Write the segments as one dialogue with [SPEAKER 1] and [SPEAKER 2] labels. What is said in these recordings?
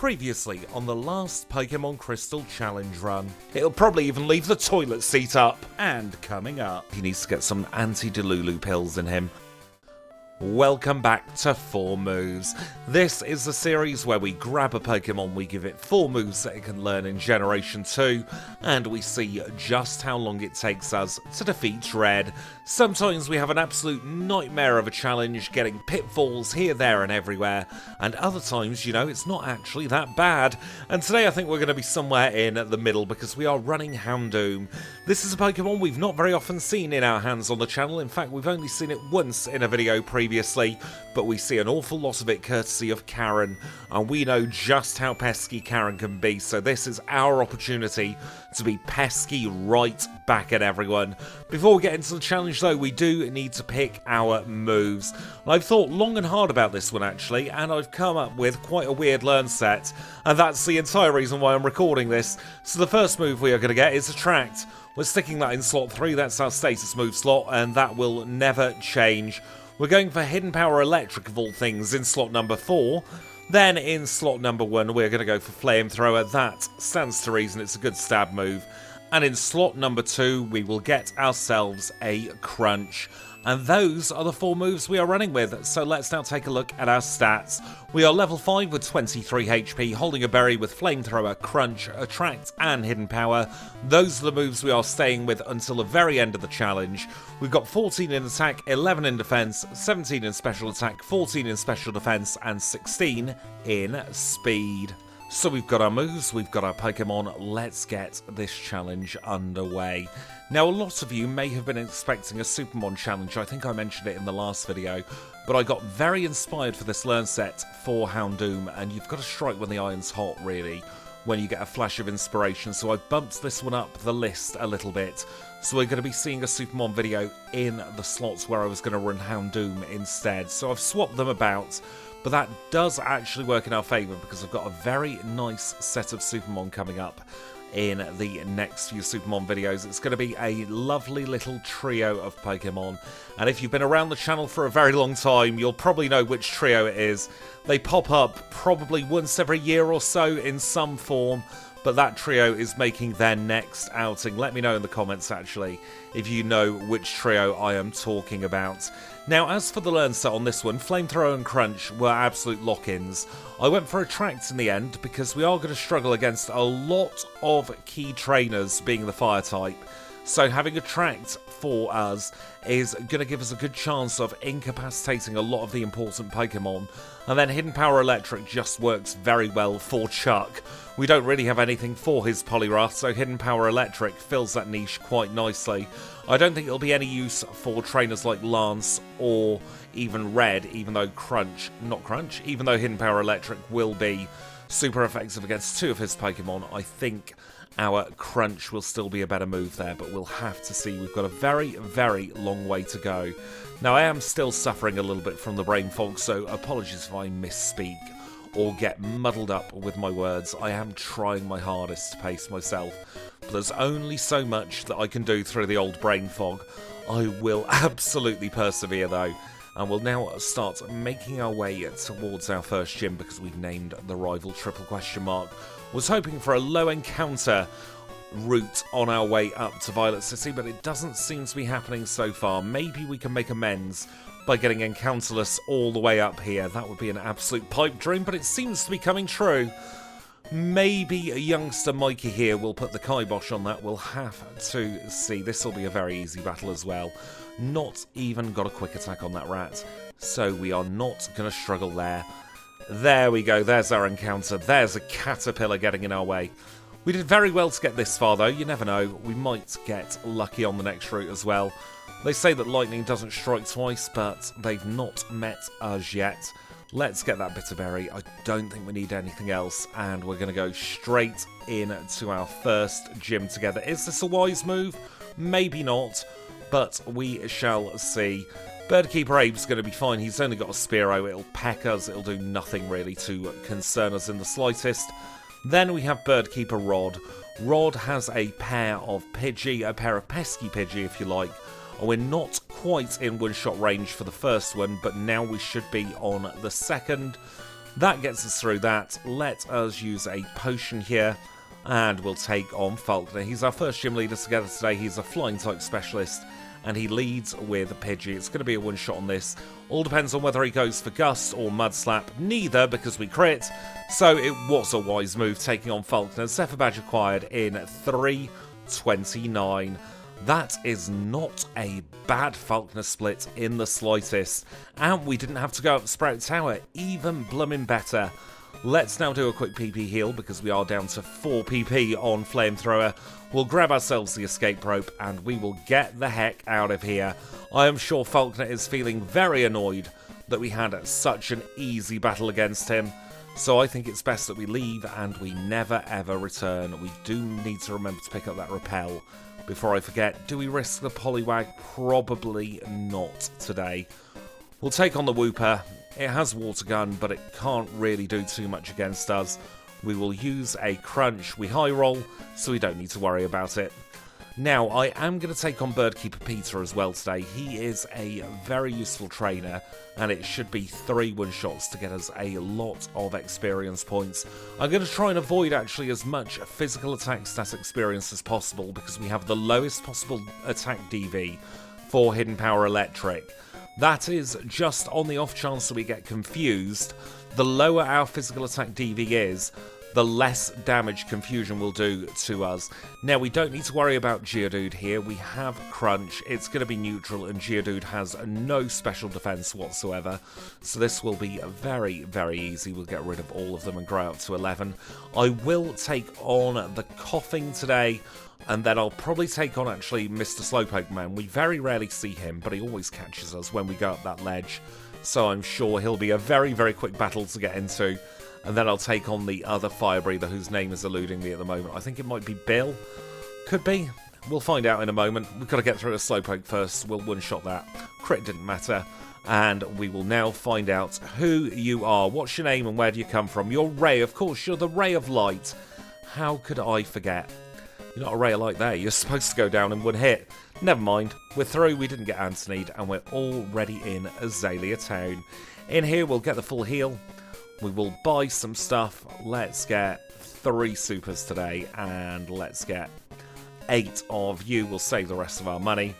[SPEAKER 1] Previously on the last Pokémon Crystal challenge run. It'll probably even leave the toilet seat up. And coming up, he needs to get some anti-Delulu pills in him. Welcome back to 4 Moves. This is the series where we grab a Pokemon, we give it 4 moves that it can learn in Generation 2, and we see just how long it takes us to defeat Red. Sometimes we have an absolute nightmare of a challenge, getting pitfalls here, there and everywhere, and other times, you know, it's not actually that bad. And today I think we're going to be somewhere in the middle because we are running Houndoom. This is a Pokemon we've not very often seen in our hands on the channel. In fact, we've only seen it once in a video previously, but we see an awful lot of it courtesy of Karen, and we know just how pesky Karen can be, so this is our opportunity to be pesky right back at everyone. Before we get into the challenge though, we do need to pick our moves. I've thought long and hard about this one actually, and I've come up with quite a weird learn set, and that's the entire reason why I'm recording this. So the first move we are going to get is Attract. We're sticking that in slot 3, that's our status move slot, and that will never change. We're going for Hidden Power Electric of all things in slot number 4. Then in slot number 1 we're going to go for Flamethrower. That stands to reason, it's a good stab move. And in slot number 2 we will get ourselves a Crunch. And those are the 4 moves we are running with, so let's now take a look at our stats. We are level 5 with 23 HP, holding a berry with Flamethrower, Crunch, Attract and Hidden Power. Those are the moves we are staying with until the very end of the challenge. We've got 14 in attack, 11 in defense, 17 in special attack, 14 in special defense and 16 in speed. So we've got our moves, we've got our Pokemon, let's get this challenge underway. Now a lot of you may have been expecting a Supermon challenge, I think I mentioned it in the last video, but I got very inspired for this learn set for Houndoom, and you've got to strike when the iron's hot really, when you get a flash of inspiration, so I bumped this one up the list a little bit. So we're going to be seeing a Supermon video in the slots where I was going to run Houndoom instead, so I've swapped them about. But that does actually work in our favour because I've got a very nice set of Supermon coming up in the next few Supermon videos. It's going to be a lovely little trio of Pokemon. And if you've been around the channel for a very long time, you'll probably know which trio it is. They pop up probably once every year or so in some form. But that trio is making their next outing. Let me know in the comments, actually, if you know which trio I am talking about. Now, as for the learn set on this one, Flamethrower and Crunch were absolute lock-ins. I went for Attract in the end because we are going to struggle against a lot of key trainers being the Fire type. So having Attract for us is going to give us a good chance of incapacitating a lot of the important Pokemon. And then Hidden Power Electric just works very well for Chuck. We don't really have anything for his Poliwrath, so Hidden Power Electric fills that niche quite nicely. I don't think it'll be any use for trainers like Lance or even Red, even though even though Hidden Power Electric will be super effective against 2 of his Pokemon. I think our Crunch will still be a better move there, but we'll have to see. We've got a very, very long way to go. Now, I am still suffering a little bit from the brain fog, so apologies if I misspeak or get muddled up with my words. I am trying my hardest to pace myself, but there's only so much that I can do through the old brain fog. I will absolutely persevere though, and we'll now start making our way towards our first gym because we've named the rival triple question mark. Was hoping for a low encounter route on our way up to Violet City, but it doesn't seem to be happening so far. Maybe we can make amends by getting Encounterless all the way up here. That would be an absolute pipe dream, but it seems to be coming true. Maybe a youngster Mikey here will put the kibosh on that. We'll have to see. This will be a very easy battle as well. Not even got a quick attack on that rat, so we are not going to struggle there. There we go, there's our encounter. There's a Caterpillar getting in our way. We did very well to get this far though, you never know. We might get lucky on the next route as well. They say that lightning doesn't strike twice, but they've not met us yet. Let's get that Bitterberry. I don't think we need anything else, and we're going to go straight into our first gym together. Is this a wise move? Maybe not, but we shall see. Birdkeeper Abe's going to be fine. He's only got a Spearow. It'll peck us. It'll do nothing really to concern us in the slightest. Then we have Birdkeeper Rod. Rod has a pair of Pidgey, a pair of pesky Pidgey if you like. We're not quite in one-shot range for the first one, but now we should be on the second. That gets us through that. Let us use a potion here, and we'll take on Falconer. He's our first gym leader together today. He's a flying type specialist, and he leads with a Pidgey. It's going to be a one-shot on this. All depends on whether he goes for Gust or Mud Slap. Neither, because we crit. So it was a wise move taking on Falconer. Zephyr Badge acquired in 3:29. That is not a bad Falconer split in the slightest. And we didn't have to go up Sprout Tower. Even blooming better. Let's now do a quick PP heal because we are down to 4 PP on Flamethrower. We'll grab ourselves the escape rope and we will get the heck out of here. I am sure Falconer is feeling very annoyed that we had such an easy battle against him. So I think it's best that we leave and we never ever return. We do need to remember to pick up that repel. Before I forget, do we risk the Poliwag? Probably not today. We'll take on the Wooper. It has Water Gun, but it can't really do too much against us. We will use a Crunch. We high roll, so we don't need to worry about it. Now, I am going to take on Birdkeeper Peter as well today. He is a very useful trainer, and it should be 3 one-shots to get us a lot of experience points. I'm going to try and avoid actually as much physical attack stat experience as possible, because we have the lowest possible attack DV for Hidden Power Electric. That is just on the off chance that we get confused. The lower our physical attack DV is, the less damage Confusion will do to us. Now, we don't need to worry about Geodude here. We have Crunch. It's going to be neutral, and Geodude has no special defense whatsoever. So this will be very, very easy. We'll get rid of all of them and grow up to 11. I will take on the Coughing today, and then I'll probably take on, actually, Mr. Slowpoke Man. We very rarely see him, but he always catches us when we go up that ledge. So I'm sure he'll be a very, very quick battle to get into. And then I'll take on the other Fire Breather, whose name is eluding me at the moment. I think it might be Bill. Could be. We'll find out in a moment. We've got to get through a Slowpoke first. We'll one-shot that. Crit didn't matter. And we will now find out who you are. What's your name and where do you come from? You're Ray, of course. You're the Ray of Light. How could I forget? You're not a Ray of Light there. You're supposed to go down in one hit. Never mind. We're through. We didn't get Antonied. And we're already in Azalea Town. In here, we'll get the full heal. We will buy some stuff. Let's get 3 supers today, and let's get 8 of you. We'll save the rest of our money.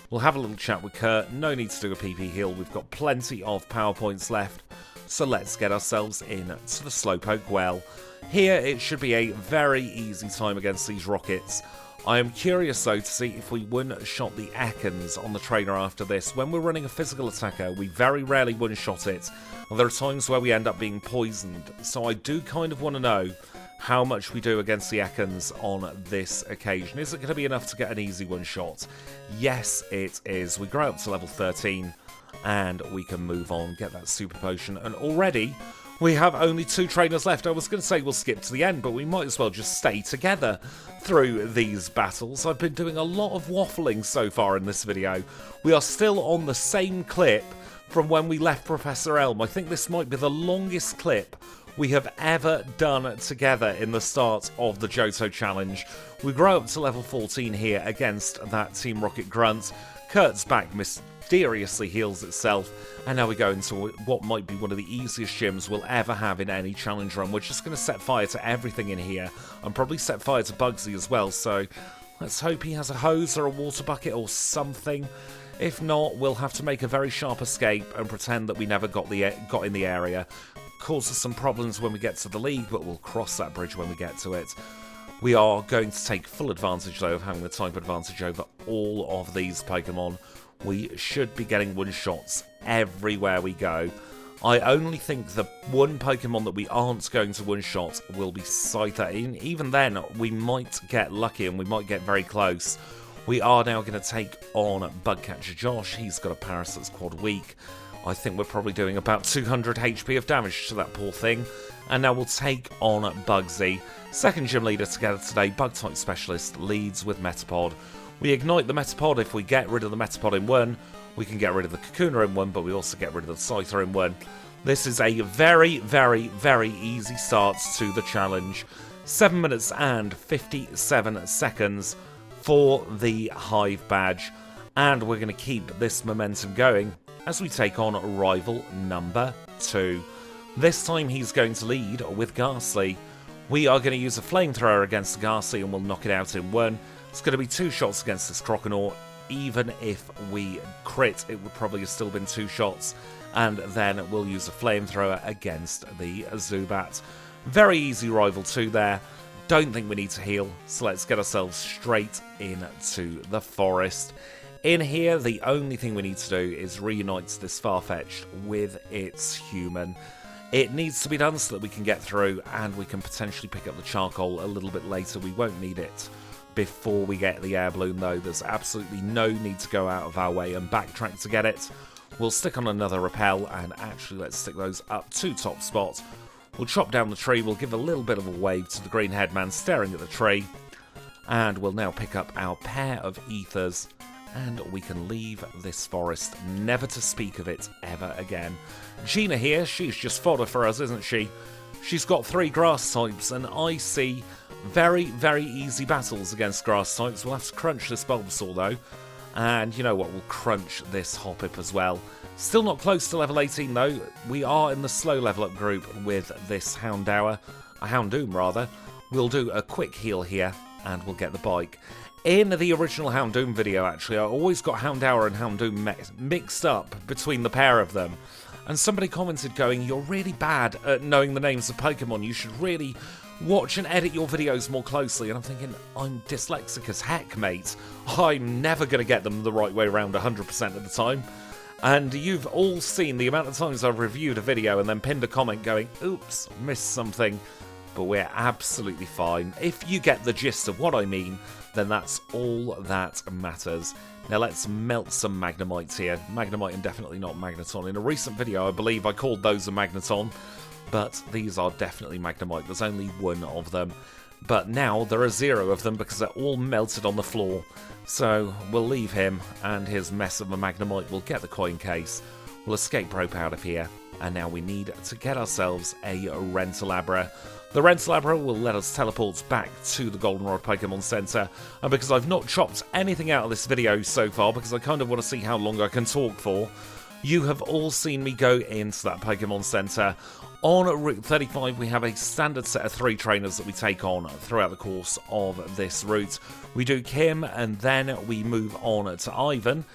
[SPEAKER 1] We'll have a little chat with Kurt. No need to do a PP heal. We've got plenty of power points left, so let's get ourselves in to the Slowpoke well. Here, it should be a very easy time against these rockets. I am curious, though, to see if we one-shot the Ekans on the trainer after this. When we're running a physical attacker, we very rarely one-shot it, and there are times where we end up being poisoned. So I do kind of want to know how much we do against the Ekans on this occasion. Is it going to be enough to get an easy one-shot? Yes, it is. We grow up to level 13, and we can move on, get that Super Potion, and already we have only 2 trainers left. I was going to say we'll skip to the end, but we might as well just stay together through these battles. I've been doing a lot of waffling so far in this video. We are still on the same clip from when we left Professor Elm. I think this might be the longest clip we have ever done together in the start of the Johto Challenge. We grow up to level 14 here against that Team Rocket Grunt. Kurt's back mysteriously heals itself, and now we go into what might be one of the easiest gyms we'll ever have in any challenge run. We're just going to set fire to everything in here, and probably set fire to Bugsy as well, so let's hope he has a hose or a water bucket or something. If not, we'll have to make a very sharp escape and pretend that we never got in the area. Causes some problems when we get to the league, but we'll cross that bridge when we get to it. We are going to take full advantage, though, of having the type advantage over all of these Pokemon. We should be getting one-shots everywhere we go. I only think the one Pokemon that we aren't going to one-shot will be Scyther. Even then, we might get lucky and we might get very close. We are now going to take on Bugcatcher Josh. He's got a Parasite's Quad Weak. I think we're probably doing about 200 HP of damage to that poor thing. And now we'll take on Bugsy. Second gym leader together today, Bug-type Specialist, leads with Metapod. We ignite the Metapod. If we get rid of the Metapod in one, we can get rid of the Kakuna in one, but we also get rid of the Scyther in one. This is a very, very, very easy start to the challenge. 7 minutes and 57 seconds for the Hive badge. And we're going to keep this momentum going as we take on rival number 2. This time he's going to lead with Ghastly. We are going to use a flamethrower against the Ghastly and we'll knock it out in one. It's going to be 2 shots against this Croconaut. Even if we crit, it would probably have still been 2 shots. And then we'll use a flamethrower against the Zubat. Very easy rival 2 there. Don't think we need to heal, so let's get ourselves straight into the forest. In here, the only thing we need to do is reunite this Farfetch'd with its human. It needs to be done so that we can get through and we can potentially pick up the charcoal a little bit later. We won't need it before we get the air balloon though. There's absolutely no need to go out of our way and backtrack to get it. We'll stick on another rappel and actually let's stick those up to top spot. We'll chop down the tree, we'll give a little bit of a wave to the green headman staring at the tree. And we'll now pick up our pair of ethers and we can leave this forest, never to speak of it ever again. Gina here, she's just fodder for us, isn't she? She's got 3 grass types, and I see very, very easy battles against grass types. We'll have to crunch this Bulbasaur though, and you know what, we'll crunch this Hoppip as well. Still not close to level 18 though. We are in the slow level up group with this Houndoom rather. We'll do a quick heal here, and we'll get the bike. In the original Houndoom video, actually, I always got Houndour and Houndoom mixed up between the pair of them. And somebody commented going, you're really bad at knowing the names of Pokemon. You should really watch and edit your videos more closely. And I'm thinking, I'm dyslexic as heck, mate. I'm never going to get them the right way around 100% of the time. And you've all seen the amount of times I've reviewed a video and then pinned a comment going, oops, missed something. But we're absolutely fine. If you get the gist of what I mean, then that's all that matters. Now let's melt some Magnemites here. Magnemite and definitely not Magneton. In a recent video, I believe I called those a Magneton, but these are definitely Magnemite. There's only 1 of them. But now there are 0 of them because they're all melted on the floor. So we'll leave him and his mess of a Magnemite. We'll get the coin case. We'll escape rope out of here. And now we need to get ourselves a Rentalabra. The Rentalabra will let us teleport back to the Goldenrod Pokemon Center, and because I've not chopped anything out of this video so far, because I kind of want to see how long I can talk for, you have all seen me go into that Pokemon Center. On Route 35, we have a standard set of 3 trainers that we take on throughout the course of this route. We do Kim, and then we move on to Ivan.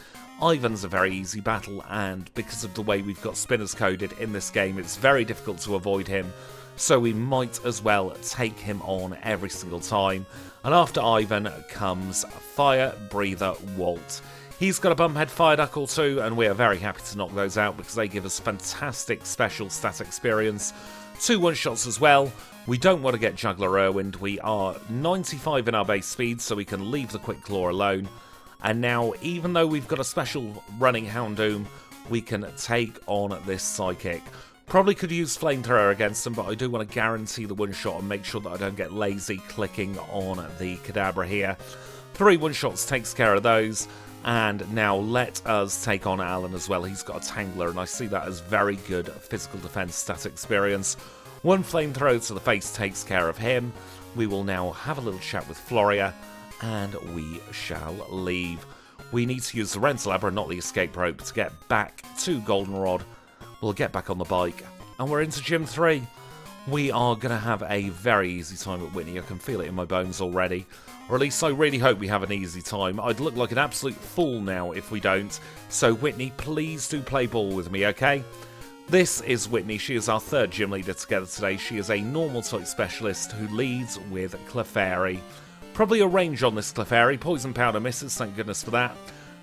[SPEAKER 1] Ivan's a very easy battle, and because of the way we've got spinners coded in this game, it's very difficult to avoid him. So we might as well take him on every single time. And after Ivan comes Fire Breather Walt. He's got a Bumphead Fire Duck or 2, and we are very happy to knock those out because they give us fantastic special stat experience. 2 one-shots as well. We don't want to get Juggler Irwind. We are 95 in our base speed, so we can leave the Quick Claw alone. And now, even though we've got a special running Houndoom, we can take on this Psychic. Probably could use Flamethrower against them, but I do want to guarantee the one-shot and make sure that I don't get lazy clicking on the Kadabra here. 3 one-shots takes care of those, and now let us take on Alan as well. He's got a Tangler, and I see that as very good physical defense stat experience. 1 Flamethrower to the face takes care of him. We will now have a little chat with Floria, and we shall leave. We need to use the Rentalabra, not the escape rope, to get back to Goldenrod. We'll get back on the bike, and we're into Gym 3. We are going to have a very easy time at Whitney. I can feel it in my bones already. Or at least I really hope we have an easy time. I'd look like an absolute fool now if we don't. So Whitney, please do play ball with me, okay? This is Whitney. She is our 3rd gym leader together today. She is a normal type specialist who leads with Clefairy. Probably a range on this Clefairy. Poison Powder misses, thank goodness for that.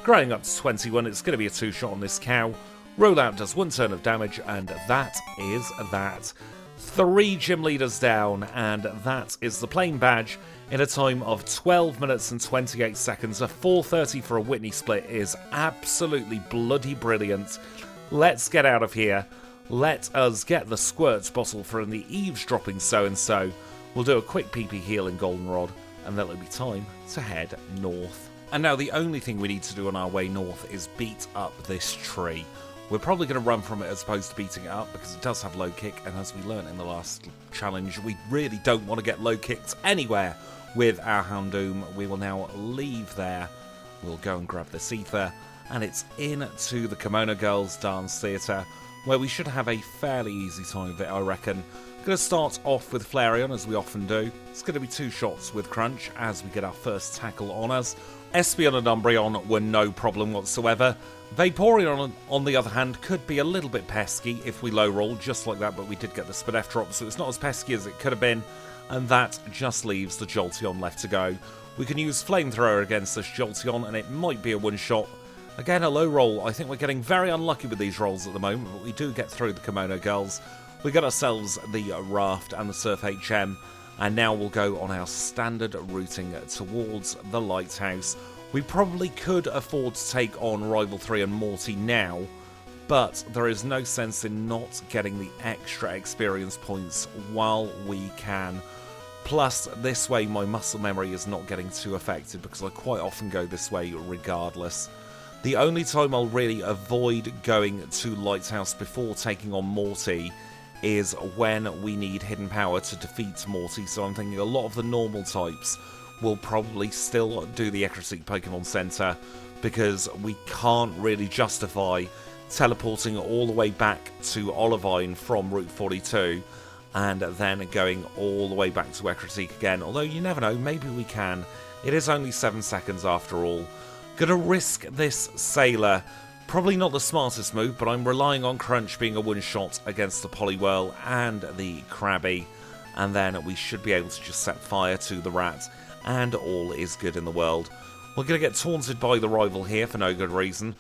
[SPEAKER 1] Growing up to 21, it's going to be a 2-shot on this cow. Rollout does 1 turn of damage, and that is that. 3 gym leaders down, and that is the plain badge in a time of 12 minutes and 28 seconds. A 4:30 for a Whitney split is absolutely bloody brilliant. Let's get out of here. Let us get the squirt bottle for the eavesdropping so-and-so. We'll do a quick PP heal in Goldenrod, and then it'll be time to head north. And now the only thing we need to do on our way north is beat up this tree. We're probably going to run from it as opposed to beating it up because it does have low kick, and as we learned in the last challenge, we really don't want to get low kicked anywhere with our Houndoom. We will now leave there. We'll go and grab this ether, and it's into the Kimono Girls Dance Theatre. where we should have a fairly easy time of it, I reckon. Going to start off with Flareon, as we often do. It's going to be 2 shots with Crunch as we get our first tackle on us. Espeon and Umbreon were no problem whatsoever. Vaporeon, on the other hand, could be a little bit pesky if we low roll just like that, but we did get the Spinef drop, so it's not as pesky as it could have been, and that just leaves the Jolteon left to go. We can use Flamethrower against this Jolteon, and it might be a one-shot. Again, a low roll. I think we're getting very unlucky with these rolls at the moment, but we do get through the Kimono Girls. We got ourselves the Raft and the Surf HM, and now we'll go on our standard routing towards the Lighthouse. We probably could afford to take on Rival 3 and Morty now, but there is no sense in not getting the extra experience points while we can. Plus, this way my muscle memory is not getting too affected because I quite often go this way regardless. The only time I'll really avoid going to Lighthouse before taking on Morty is when we need Hidden Power to defeat Morty, so I'm thinking a lot of the normal types will probably still do the Ecruteak Pokemon Center because we can't really justify teleporting all the way back to Olivine from Route 42 and then going all the way back to Ecruteak again, although you never know, maybe we can. It is only 7 seconds after all. Gonna risk this Sailor. Probably not the smartest move, but I'm relying on Crunch being a one-shot against the Poliwhirl and the Krabby, and then we should be able to just set fire to the rat, and all is good in the world. We're going to get taunted by the rival here for no good reason.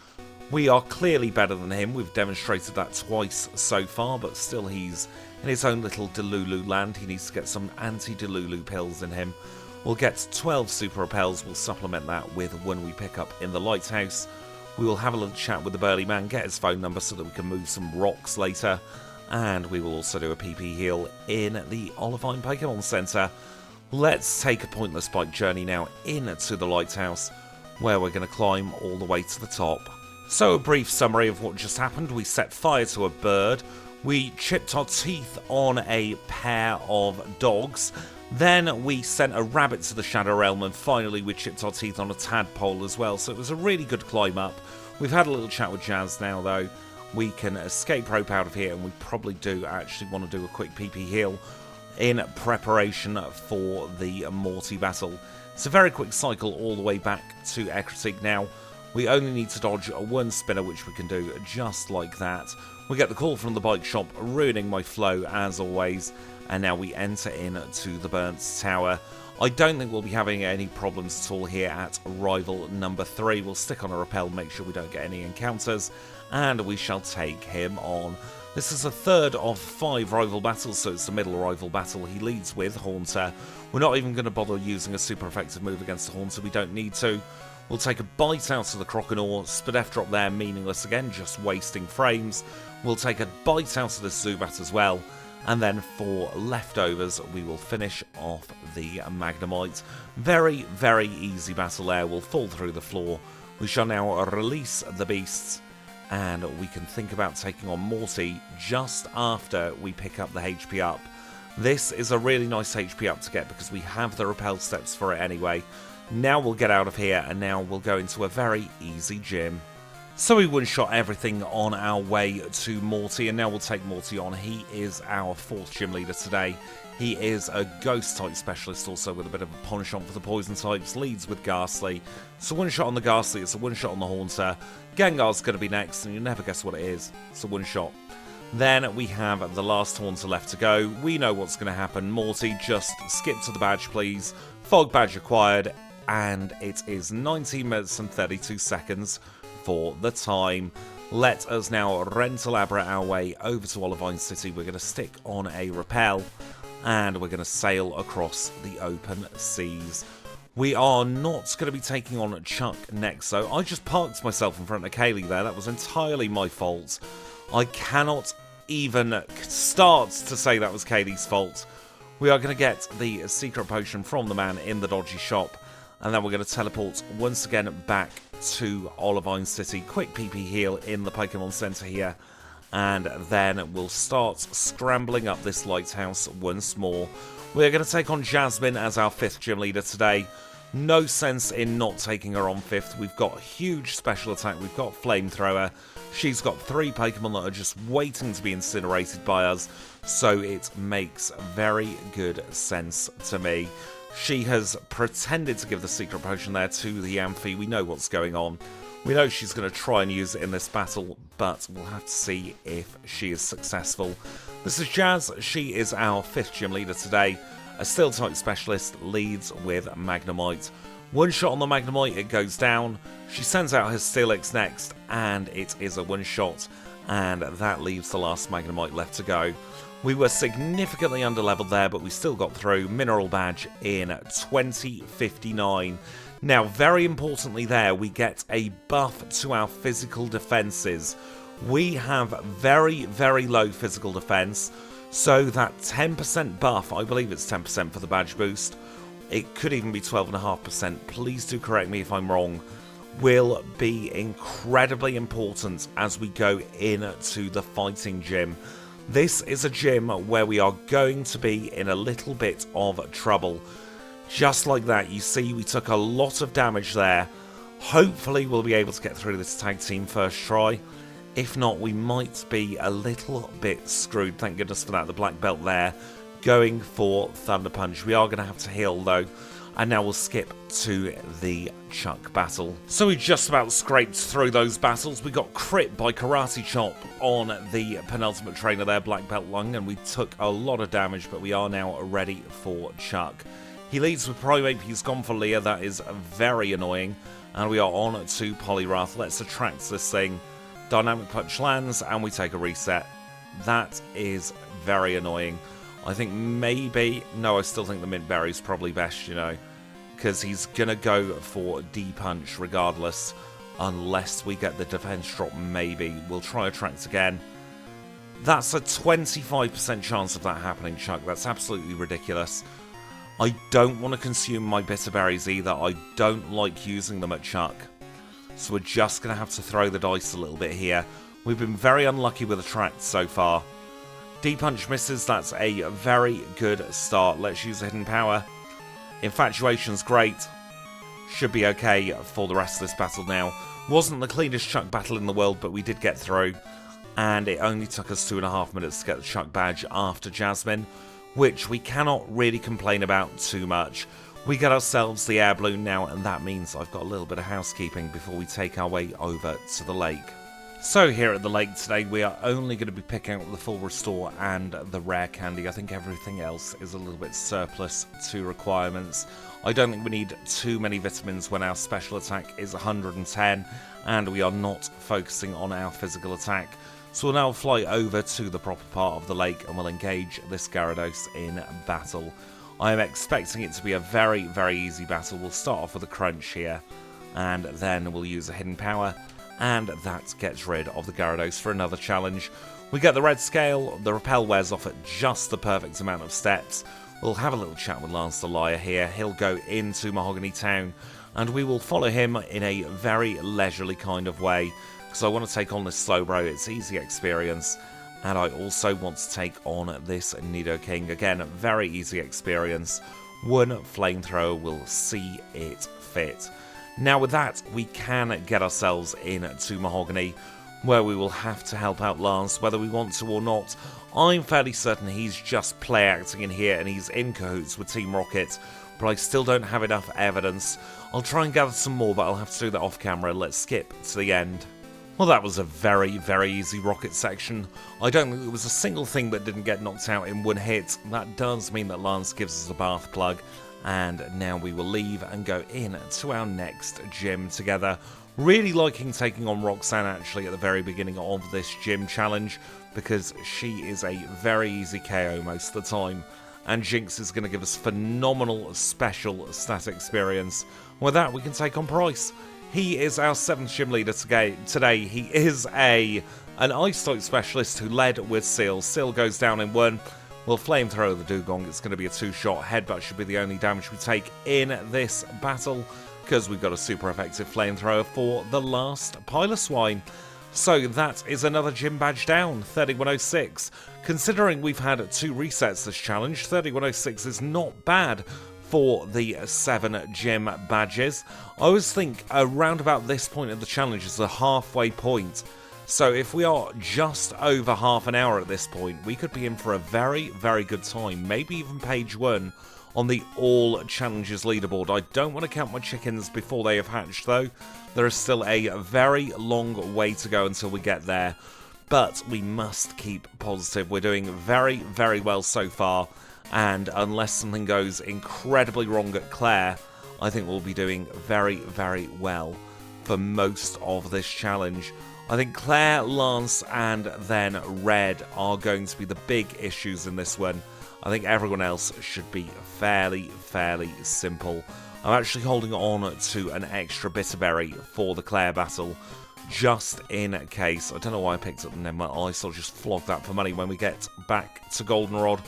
[SPEAKER 1] We are clearly better than him, we've demonstrated that twice so far, but still he's in his own little Delulu land. He needs to get some anti-Delulu pills in him. We'll get 12 Super Repels, we'll supplement that with one we pick up in the Lighthouse. We will have a little chat with the burly man, get his phone number so that we can move some rocks later, and we will also do a PP heal in the Olivine Pokemon Center. Let's take a pointless bike journey now into the Lighthouse, where we're going to climb all the way to the top. So a brief summary of what just happened. We set fire to a bird, we chipped our teeth on a pair of dogs, then we sent a rabbit to the Shadow Realm, and finally we chipped our teeth on a tadpole as well, so it was a really good climb up. We've had a little chat with Jazz now though. We can escape rope out of here, and we probably do actually want to do a quick PP heal in preparation for the Morty battle. It's a very quick cycle all the way back to Ecruteak now. We only need to dodge one spinner, which we can do just like that. We get the call from the bike shop, ruining my flow as always, and now we enter into the Burnt Tower. I don't think we'll be having any problems at all here at rival number 3. We'll stick on a repel, make sure we don't get any encounters, and we shall take him on. This is the third of 5 rival battles, so it's the middle rival battle. He leads with Haunter. We're not even going to bother using a super effective move against the Haunter, we don't need to. We'll take a bite out of the Croconaw, Spinef drop there, meaningless again, just wasting frames. We'll take a bite out of the Zubat as well, and then for leftovers we will finish off the Magnemite. Very, very easy battle there. We'll fall through the floor. We shall now release the beasts, and we can think about taking on Morty just after we pick up the HP up. This is a really nice HP up to get because we have the repel steps for it anyway. Now we'll get out of here, and now we'll go into a very easy gym. So we one-shot everything on our way to Morty, and now we'll take Morty on. He is our 4th gym leader today. He is a Ghost-type specialist also with a bit of a penchant for the poison types, leads with Ghastly. So one-shot on the Ghastly, it's a one-shot on the Haunter. Gengar's going to be next, and you'll never guess what it is. It's a one-shot. Then we have the last Haunter left to go. We know what's going to happen. Morty, just skip to the badge, please. Fog badge acquired, and it is 19 minutes and 32 seconds for the time. Let us now Rentalabra our way over to Olivine City. We're going to stick on a repel, and we're going to sail across the open seas. We are not going to be taking on Chuck next, though. I just parked myself in front of Kaylee there. That was entirely my fault. I cannot even start to say that was Kaylee's fault. We are going to get the secret potion from the man in the dodgy shop, and then we're going to teleport once again back to Olivine City. Quick PP heal in the Pokemon Center here, and then we'll start scrambling up this lighthouse once more. We're going to take on Jasmine as our 5th gym leader today. No sense in not taking her on 5th. We've got huge special attack. We've got Flamethrower. She's got 3 Pokemon that are just waiting to be incinerated by us. So it makes very good sense to me. She has pretended to give the secret potion there to the Amphi. We know what's going on. We know she's going to try and use it in this battle, but we'll have to see if she is successful. This is Jazz. She is our 5th gym leader today. A Steel type specialist, leads with Magnemite. One shot on the Magnemite, it goes down. She sends out her Steelix next, and it is a one shot, and that leaves the last Magnemite left to go. We were significantly underleveled there, but we still got through. Mineral Badge in 2059. Now, very importantly there, we get a buff to our physical defenses. We have very, very low physical defense, so that 10% buff, I believe it's 10% for the badge boost, it could even be 12.5%, please do correct me if I'm wrong, will be incredibly important as we go into the fighting gym. This is a gym where we are going to be in a little bit of trouble. Just like that, you see we took a lot of damage there. Hopefully we'll be able to get through this tag team first try. If not, we might be a little bit screwed. Thank goodness for that, the black belt there. Going for Thunder Punch. We are going to have to heal though. And now we'll skip to the Chuck battle. So we just about scraped through those battles. We got crit by Karate Chop on the penultimate trainer there, Black Belt Lung, and we took a lot of damage, but we are now ready for Chuck. He leads with Primeape, he's gone for Leah, that is very annoying. And we are on to Poliwrath. Let's attract this thing. Dynamic Punch lands, and we take a reset. That is very annoying. I think maybe... No, I still think the Mint Berry's probably best, you know. Because he's going to go for D-Punch regardless. Unless we get the defense drop, maybe. We'll try Attract again. That's a 25% chance of that happening, Chuck. That's absolutely ridiculous. I don't want to consume my Bitter Berries either. I don't like using them at Chuck. So we're just going to have to throw the dice a little bit here. We've been very unlucky with Attract so far. D-Punch misses, that's a very good start. Let's use a Hidden Power. Infatuation's great. Should be okay for the rest of this battle now. Wasn't the cleanest Chuck battle in the world, but we did get through. And it only took us 2.5 minutes to get the Chuck badge after Jasmine, which we cannot really complain about too much. We get ourselves the air balloon now, and that means I've got a little bit of housekeeping before we take our way over to the lake. So here at the lake today, we are only going to be picking up the full restore and the rare candy. I think everything else is a little bit surplus to requirements. I don't think we need too many vitamins when our special attack is 110 and we are not focusing on our physical attack. So we'll now fly over to the proper part of the lake and we'll engage this Gyarados in battle. I am expecting it to be a very, very easy battle. We'll start off with a crunch here and then we'll use a hidden power. And that gets rid of the Gyarados for another challenge. We get the red scale, the repel wears off at just the perfect amount of steps. We'll have a little chat with Lance the Liar here. He'll go into Mahogany Town, and we will follow him in a very leisurely kind of way. Because I want to take on this Slowbro, it's easy experience. And I also want to take on this Nidoking. Again, very easy experience. One flamethrower will see it fit. Now with that, we can get ourselves into Mahogany, where we will have to help out Lance, whether we want to or not. I'm fairly certain he's just play acting in here and he's in cahoots with Team Rocket, but I still don't have enough evidence. I'll try and gather some more, but I'll have to do that off camera. Let's skip to the end. Well, that was a very, very easy Rocket section. I don't think there was a single thing that didn't get knocked out in one hit. That does mean that Lance gives us a bath plug. And now we will leave and go in to our next gym together. Really liking taking on Roxanne actually at the very beginning of this gym challenge, because she is a very easy KO most of the time. And Jinx is going to give us phenomenal special stat experience. With that, we can take on Price. He is our 7th gym leader today. He is an Ice type specialist who led with Seal. Seal goes down in 1. We'll flamethrower the Dugong. It's going to be a 2-shot. Headbutt should be the only damage we take in this battle, because we've got a super effective flamethrower for the last Piloswine. So that is another gym badge down, 3106. Considering we've had 2 resets this challenge, 3106 is not bad for the 7 gym badges. I always think around about this point of the challenge is the halfway point. So if we are just over half an hour at this point, we could be in for a very, very good time. Maybe even page 1 on the all challenges leaderboard. I don't want to count my chickens before they have hatched though. There is still a very long way to go until we get there. But we must keep positive. We're doing very, very well so far. And unless something goes incredibly wrong at Claire, I think we'll be doing very, very well for most of this challenge. I think Claire, Lance, and then Red are going to be the big issues in this one. I think everyone else should be fairly simple. I'm actually holding on to an extra bitterberry for the Claire battle, just in case. I don't know why I picked up the Never Ice. I'll just flog that for money when we get back to Goldenrod.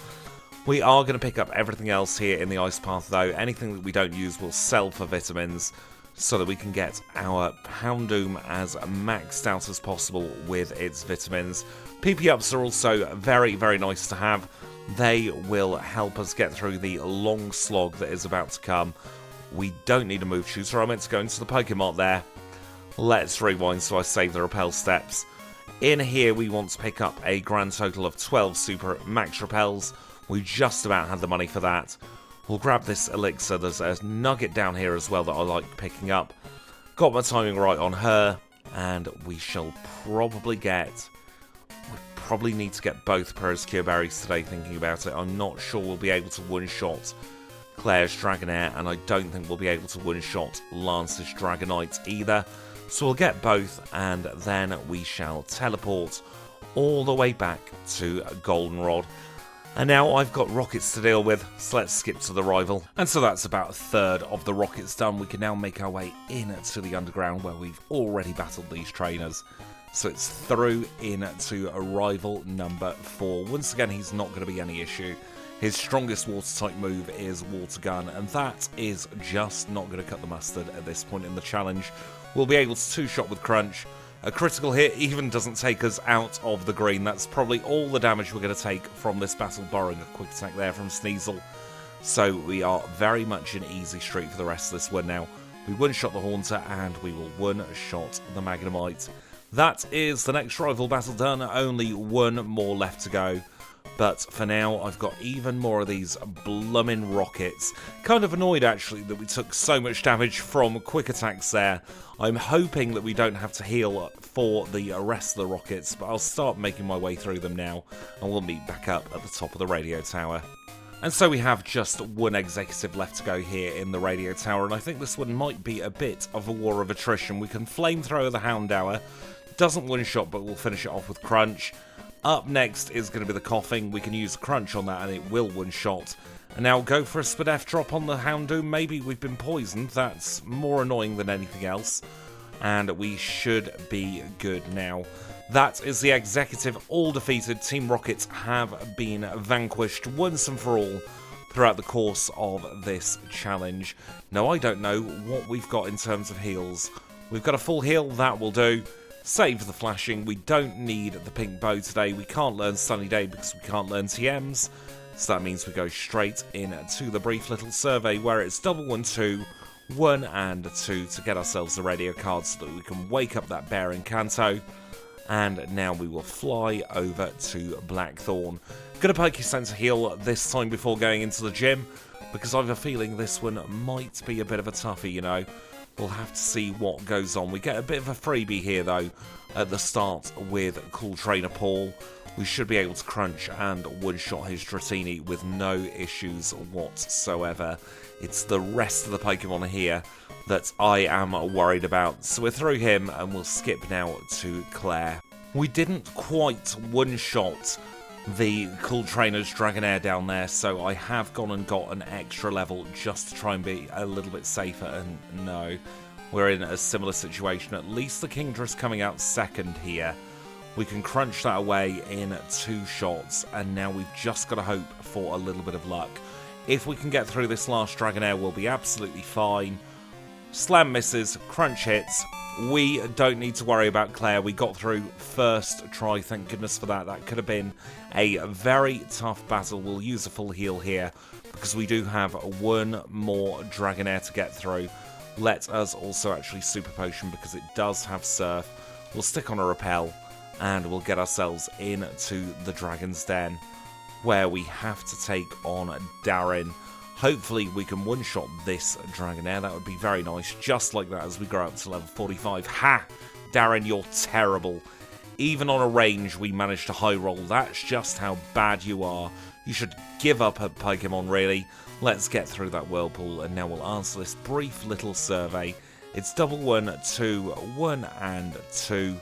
[SPEAKER 1] We are going to pick up everything else here in the ice path though. Anything that we don't use we'll sell for vitamins so that we can get our Houndoom as maxed out as possible with its vitamins. PP ups are also very, very nice to have. They will help us get through the long slog that is about to come. We don't need a move shooter. I meant to go into the Pokemon there. Let's rewind so I save the repel steps. In here we want to pick up a grand total of 12 super max repels. We just about had the money for that. We'll grab this elixir. There's a nugget down here as well that I like picking up. Got my timing right on her. And we shall probably get... We probably need to get both Paris Cure Berries today, thinking about it. I'm not sure we'll be able to one-shot Claire's Dragonair, and I don't think we'll be able to one-shot Lance's Dragonite either. So we'll get both, and then we shall teleport all the way back to Goldenrod. And now I've got rockets to deal with, so let's skip to the rival. And so that's about a third of the rockets done. We can now make our way into the underground where we've already battled these trainers. So it's through into rival number 4. Once again, he's not going to be any issue. His strongest water-type move is Water Gun, and that is just not going to cut the mustard at this point in the challenge. We'll be able to two-shot with Crunch. A critical hit even doesn't take us out of the green. That's probably all the damage we're going to take from this battle, borrowing a quick attack there from Sneasel. So we are very much in easy street for the rest of this one now. We one-shot the Haunter, and we will one-shot the Magnemite. That is the next rival battle done. Only one more left to go. But for now, I've got even more of these bloomin' rockets. Kind of annoyed, actually, that we took so much damage from quick attacks there. I'm hoping that we don't have to heal for the rest of the rockets, but I'll start making my way through them now, and we'll meet back up at the top of the radio tower. And so we have just one executive left to go here in the radio tower, and I think this one might be a bit of a war of attrition. We can flamethrower the Houndour. Doesn't one-shot, but we'll finish it off with Crunch. Up next is going to be the Coughing. We can use Crunch on that and it will one-shot. And now go for a Spadef drop on the Houndoom. Maybe we've been poisoned. That's more annoying than anything else. And we should be good now. That is the executive, all defeated. Team Rocket have been vanquished once and for all throughout the course of this challenge. Now, I don't know what we've got in terms of heals. We've got a full heal, that will do. Save the flashing. We don't need the pink bow today. We can't learn Sunny Day because we can't learn TMs. So that means we go straight into the brief little survey where it's 112, 1 and 2 to get ourselves the radio card so that we can wake up that bear in Kanto. And now we will fly over to Blackthorn. Gonna Poke-Sensor heal this time before going into the gym because I have a feeling this one might be a bit of a toughie, you know. We'll have to see what goes on. We get a bit of a freebie here, though, at the start with Cool Trainer Paul. We should be able to crunch and one-shot his Dratini with no issues whatsoever. It's the rest of the Pokemon here that I am worried about. So we're through him, and we'll skip now to Claire. We didn't quite one-shot the Cool Trainer's Dragonair down there, so I have gone and got an extra level just to try and be a little bit safer, and no, we're in a similar situation. At least the Kingdra's coming out second here. We can crunch that away in 2 shots, and now we've just got to hope for a little bit of luck. If we can get through this last Dragonair, we'll be absolutely fine. Slam misses, crunch hits. We don't need to worry about Claire. We got through first try, thank goodness for that. That could have been a very tough battle. We'll use a full heal here because we do have one more Dragonair to get through. Let us also actually Super Potion because it does have Surf. We'll stick on a Repel and we'll get ourselves into the Dragon's Den, where we have to take on Darren. Hopefully we can one-shot this Dragonair. That would be very nice. Just like that as we grow up to level 45. Ha! Darren, you're terrible. Even on a range, we managed to high roll. That's just how bad you are. You should give up at Pokemon, really. Let's get through that Whirlpool, and now we'll answer this brief little survey. It's 1, 2, 1 and 2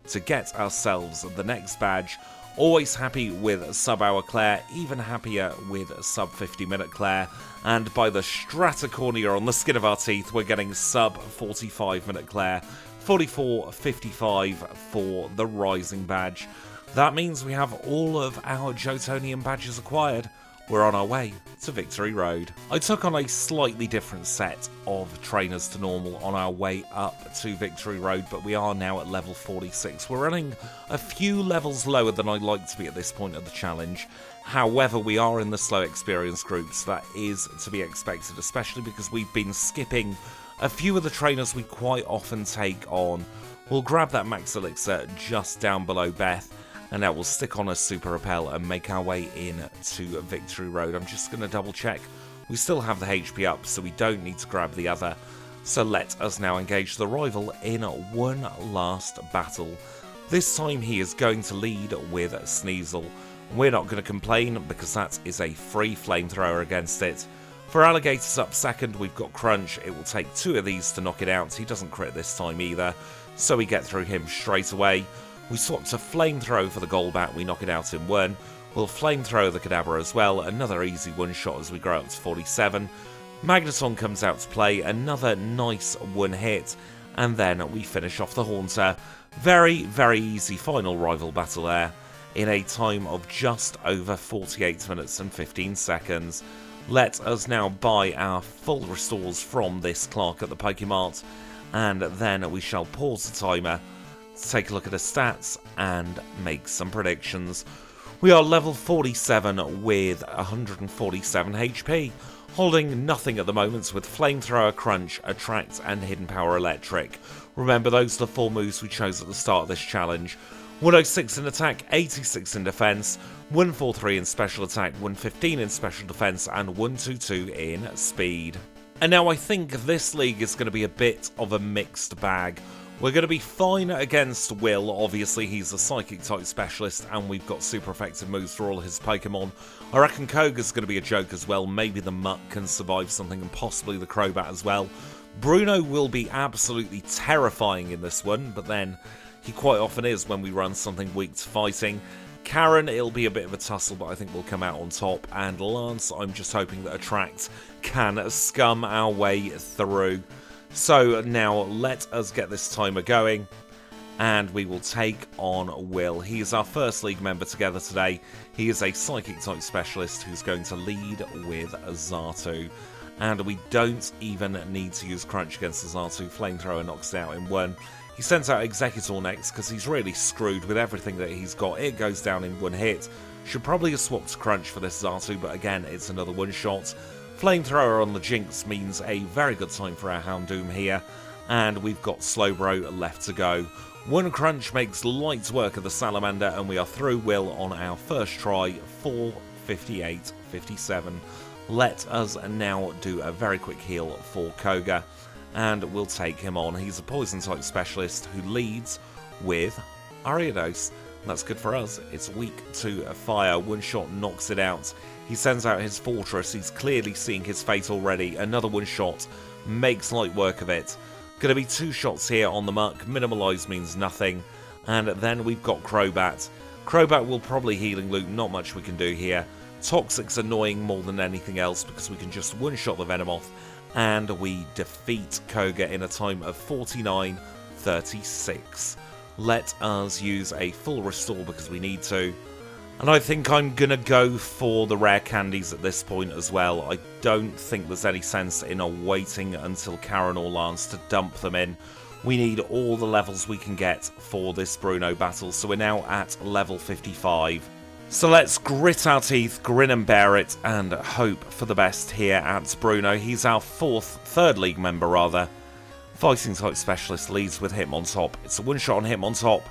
[SPEAKER 1] to get ourselves the next badge. Always happy with sub-hour Claire, even happier with sub-50-minute Claire. And by the stratacornia on the skin of our teeth, we're getting sub-45-minute Claire. 44.55 for the Rising badge. That means we have all of our Johtonian badges acquired. We're on our way to Victory Road. I took on a slightly different set of trainers to normal on our way up to Victory Road, but we are now at level 46. We're running a few levels lower than I'd like to be at this point of the challenge. However, we are in the slow experience groups. That is to be expected, especially because we've been skipping a few of the trainers we quite often take on. We'll grab that Max Elixir just down below Beth, and now we'll stick on a Super Repel and make our way in to Victory Road. I'm just going to double check. We still have the HP up, so we don't need to grab the other. So let us now engage the rival in one last battle. This time he is going to lead with Sneasel. We're not going to complain because that is a free flamethrower against it. For Alligators up second, we've got Crunch. It will take 2 of these to knock it out. He doesn't crit this time either, so we get through him straight away. We swap to Flamethrow for the Golbat, we knock it out in 1. We'll Flamethrow the Kadabra as well, another easy one-shot as we grow up to 47. Magneton comes out to play, another nice one hit, and then we finish off the Haunter. Very, very easy final rival battle there, in a time of just over 48 minutes and 15 seconds. Let us now buy our full restores from this clerk at the Pokemart, and then we shall pause the timer, take a look at the stats, and make some predictions. We are level 47 with 147 HP, holding nothing at the moment with Flamethrower, Crunch, Attract, and Hidden Power Electric. Remember, those are the 4 moves we chose at the start of this challenge. 106 in attack, 86 in defense, 143 in special attack, 115 in special defense, and 122 in speed. And now I think this league is going to be a bit of a mixed bag. We're going to be fine against Will. Obviously, he's a Psychic type specialist, and we've got super effective moves for all his Pokemon. I reckon Koga's going to be a joke as well. Maybe the Muck can survive something, and possibly the Crobat as well. Bruno will be absolutely terrifying in this one, but then he quite often is when we run something weak to fighting. Karen, it'll be a bit of a tussle, but I think we'll come out on top. And Lance, I'm just hoping that Attract can scum our way through. So now let us get this timer going, and we will take on Will. He is our first league member together today. He is a Psychic type specialist who's going to lead with Xatu. And we don't even need to use Crunch against the Xatu. Flamethrower knocks it out in 1. He sends out Executor next because he's really screwed with everything that he's got. It goes down in 1 hit. Should probably have swapped Crunch for this Xatu, but again, it's another one-shot. Flamethrower on the Jinx means a very good time for our Houndoom here, and we've got Slowbro left to go. 1 Crunch makes light work of the Salamander, and we are through Will on our first try, 4:58.57. Let us now do a very quick heal for Koga, and we'll take him on. He's a Poison-type specialist who leads with Ariados. That's good for us. It's weak to fire. One shot knocks it out. He sends out his Fortress. He's clearly seeing his fate already. Another one shot makes light work of it. Going to be 2 shots here on the Muck. Minimalize means nothing. And then we've got Crobat. Crobat will probably Healing Loop. Not much we can do here. Toxic's annoying more than anything else because we can just one-shot the Venomoth. And we defeat Koga in a time of 49:36. Let us use a full restore because we need to. And I think I'm going to go for the rare candies at this point as well. I don't think there's any sense in waiting until Karen or Lance to dump them in. We need all the levels we can get for this Bruno battle. So we're now at level 55. So let's grit our teeth, grin and bear it, and hope for the best here at Bruno. He's our third league member rather. Fighting type specialist, leads with Hitmontop. It's a one-shot on Hitmontop.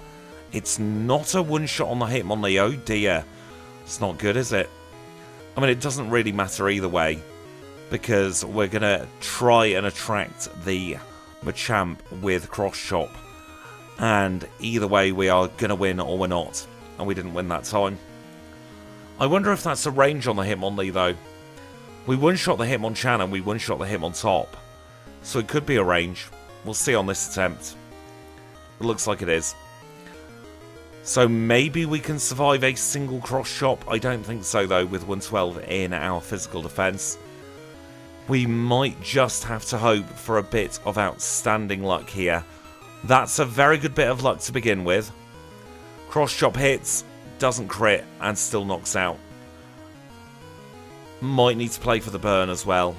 [SPEAKER 1] It's not a one-shot on the Hitmonlee. Oh dear. It's not good, is it? I mean, it doesn't really matter either way, because we're going to try and attract the Machamp with Cross Chop. And either way, we are going to win or we're not. And we didn't win that time. I wonder if that's a range on the Hitmonlee, though. We one-shot the Hitmonchan and we one-shot the Hitmontop. So it could be a range. We'll see on this attempt. It looks like it is. So maybe we can survive a single Cross Chop. I don't think so, though, with 112 in our physical defense. We might just have to hope for a bit of outstanding luck here. That's a very good bit of luck to begin with. Cross Chop hits, doesn't crit, and still knocks out. Might need to play for the burn as well.